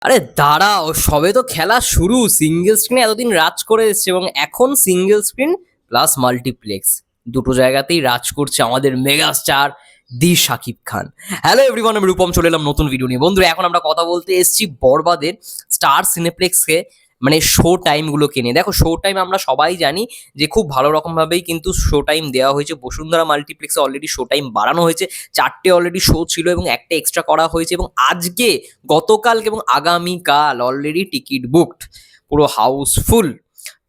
আরে দাঁড়াও, সবে তো খেলা শুরু। সিঙ্গেল স্ক্রিনে এতদিন রাজ করে এসেছে এবং এখন সিঙ্গেল স্ক্রিন প্লাস মাল্টিপ্লেক্স দুটো জায়গাতেই রাজ করছে আমাদের মেগা স্টার দি শাকিব খান। হ্যালো এভরিওয়ান, আমি রূপম চলে এলাম নতুন ভিডিও নিয়ে। বন্ধুরা, এখন আমরা কথা বলতে এসেছি বরবাদের স্টার সিনেপ্লেক্সকে মানে শো টাইমগুলোকে নিয়ে। দেখো, শো টাইম আমরা সবাই জানি যে খুব ভালো রকমভাবেই কিন্তু শো টাইম দেওয়া হয়েছে। বসুন্ধরা মাল্টিপ্লেক্সে অলরেডি শো টাইম বাড়ানো হয়েছে, 4টে অলরেডি শো ছিল এবং একটা এক্সট্রা করা হয়েছে। এবং আজকে, গতকালকে এবং আগামীকাল অলরেডি টিকিট বুকড, পুরো হাউসফুল।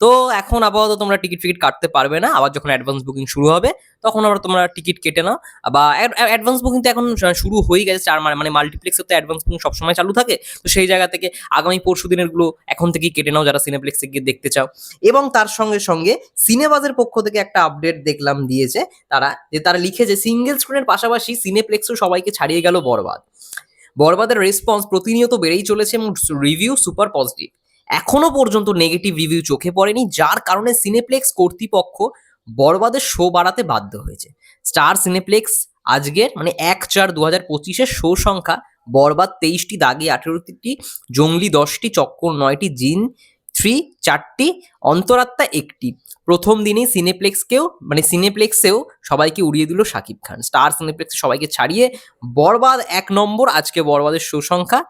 তো এখন আপাতত তোমরা টিকিট ফিকিট কাটতে পারবে না। আবার যখন অ্যাডভান্স বুকিং শুরু হবে তখন আবার তোমরা টিকিট কেটে নাও। বা অ্যাডভান্স বুকিং তো এখন শুরু হয়ে গেছে। মানে মাল্টিপ্লেক্সে তো অ্যাডভান্স বুকিং সবসময় চালু থাকে। তো সেই জায়গা থেকে আগামী পরশু দিনের গুলো এখন থেকেই কেটে নাও যারা সিনেপ্লেক্সে গিয়ে দেখতে চাও। এবং তার সঙ্গে সঙ্গে সিনেবাজের পক্ষ থেকে একটা আপডেট দেখলাম দিয়েছে তারা লিখেছে সিঙ্গেল স্ক্রিনের পাশাপাশি সিনেপ্লেক্সও সবাইকে ছাড়িয়ে গেল বরবাদ। বরবাদের রেসপন্স প্রতিনিয়ত বেড়েই চলেছে এবং রিভিউ সুপার পজিটিভ। এখনো পর্যন্ত নেগেটিভ রিভিউ চোখে পড়েনি, যার কারণে সিনেপ্লেক্স কর্তৃপক্ষ বরবাদের শো বাড়াতে বাধ্য হয়েছে। স্টার সিনেপ্লেক্স আজকের মানে 1/4/2025 শো সংখ্যা: বরবাদ 23টি, দাগি 18টি, জঙ্গলি 10টি, চক্কর 9টি, জিন 3 4টি, অন্তরাত্মা 1টি। প্রথম দিনেই সিনেপ্লেক্সেও সবাইকে উড়িয়ে দিল শাকিব খান। স্টার সিনেপ্লেক্সে সবাইকে ছাড়িয়ে বরবাদ 1 নম্বর। আজকে বরবাদের শো সংখ্যা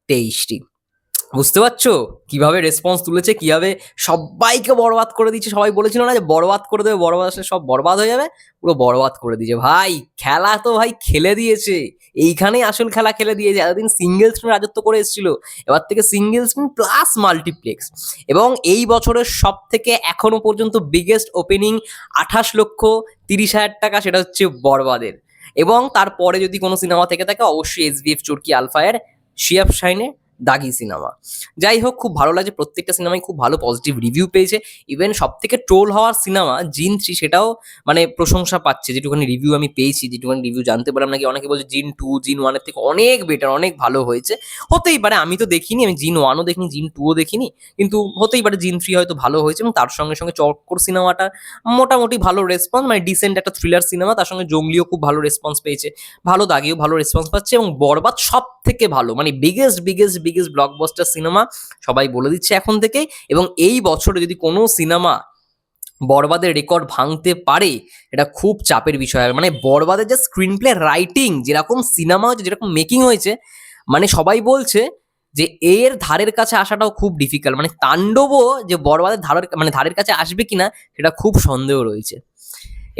23টি। বুঝতে পারছো কিভাবে রেসপন্স তুলেছে, কিভাবে সবাইকে বরবাদ করে দিচ্ছে। সবাই বলেছিল না যে বরবাদ করে দেবে, বরবাদ আসলে সব বরবাদ হয়ে যাবে, পুরো বরবাদ করে দিয়েছে ভাই। খেলা তো ভাই খেলে দিয়েছে, এইখানেই আসল খেলা খেলে দিয়েছে। এতদিন সিঙ্গেল স্ক্রিন রাজত্ব করে এসেছিল, এবার থেকে সিঙ্গেল স্ক্রিন প্লাস মাল্টিপ্লেক্স। এবং এই বছরের সব থেকে এখনো পর্যন্ত বিগেস্ট ওপেনিং 28,30,000 টাকা, সেটা হচ্ছে বরবাদের। এবং তারপরে যদি কোনো সিনেমা থেকে থাকে অবশ্যই SBF চরকি আলফায়ের শিয়াব শাইনের দাগি সিনেমা। যাই হোক, খুব ভালো লাগছে, প্রত্যেকটা সিনেমাই খুব ভালো পজিটিভ রিভিউ পেয়েছে। ইভেন সব থেকে ট্রোল হওয়ার সিনেমা জিন 3, সেটাও মানে প্রশংসা পাচ্ছে। যেটুখানি রিভিউ আমি পেয়েছি, যেটুখানি রিভিউ জানতে পারলাম, নাকি অনেকে বলছে জিন 2 জিন 1-এর থেকে অনেক বেটার, অনেক ভালো হয়েছে। হতেই পারে, আমি তো দেখিনি, আমি জিন 1ও দেখিনি, জিন 2ও দেখিনি, কিন্তু হতেই পারে জিন 3 হয়তো ভালো হয়েছে। এবং তার সঙ্গে সঙ্গে চক্কর সিনেমাটা মোটামুটি ভালো রেসপন্স, মানে ডিসেন্ট একটা থ্রিলার সিনেমা। তার সঙ্গে জঙ্গলিও খুব ভালো রেসপন্স পেয়েছে, ভালো দাগিও ভালো রেসপন্স পাচ্ছে। এবং বরবাদ সব থেকে ভালো, মানে biggest biggest biggest blockbuster cinema সবাই বলে দিচ্ছে এখন থেকেই। এবং এই বছরে যদি কোনো সিনেমা বরবাদের রেকর্ড ভাঙতে পারে, এটা খুব চাপের বিষয় হবে। মানে বরবাদের যে স্ক্রিন প্লে রাইটিং, যেরকম সিনেমা হয়েছে, যেরকম মেকিং হয়েছে, মানে সবাই বলছে যে এর ধারের কাছে আসাটাও খুব ডিফিকাল্ট। মানে তাণ্ডবও যে বরবাদের ধারের কাছে আসবে কিনা সেটা খুব সন্দেহ রয়েছে।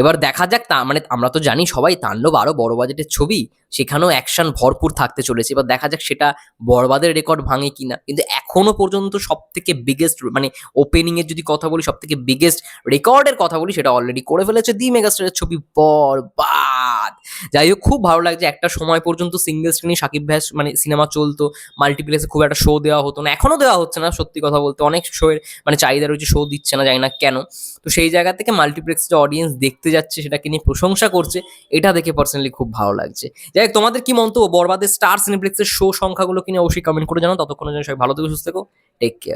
এবার দেখা যাক। মানে আমরা তো জানি সবাই তাণ্ডব আরো বড় বাজেটের ছবি, সেখানেও অ্যাকশন ভরপুর থাকতে চলেছে। এবার দেখা যাক সেটা বরবাদের রেকর্ড ভাঙে কিনা। কিন্তু এখনো পর্যন্ত সব থেকে বিগেস্ট, মানে ওপেনিং এর যদি কথা বলি, সব থেকে বিগেস্ট রেকর্ডের কথা বলি, সেটা অলরেডি করে ফেলেছে দি মেগাস্টারের ছবি বরবাদ। যাই হোক, খুব ভালো লাগছে। একটা সময় পর্যন্ত সিঙ্গেল স্ক্রিনে সাকিব ভাই মানে সিনেমা চলতো, মাল্টিপ্লেক্সে খুব একটা শো দেওয়া হতো না, এখনো দেওয়া হচ্ছে না সত্যি কথা বলতে। অনেক শো এর মানে চাহিদা রয়েছে, শো দিচ্ছে না, জানি না কেন। তো সেই জায়গা থেকে মাল্টিপ্লেক্স যে অডিয়েন্স দেখতে যাচ্ছে, সেটাকে নিয়ে প্রশংসা করছে, এটা দেখে পার্সোনালি খুব ভালো লাগছে। যাই হোক, তোমাদের কি মন্তব্য বরবাদের স্টার সিনেপ্লেক্সের শো সংখ্যাগুলো কিনে অবশ্যই কমেন্ট করে জানাও। ততক্ষণের জন্য সবাই ভালো থেকো, সুস্থ থেকো, টেক কেয়ার।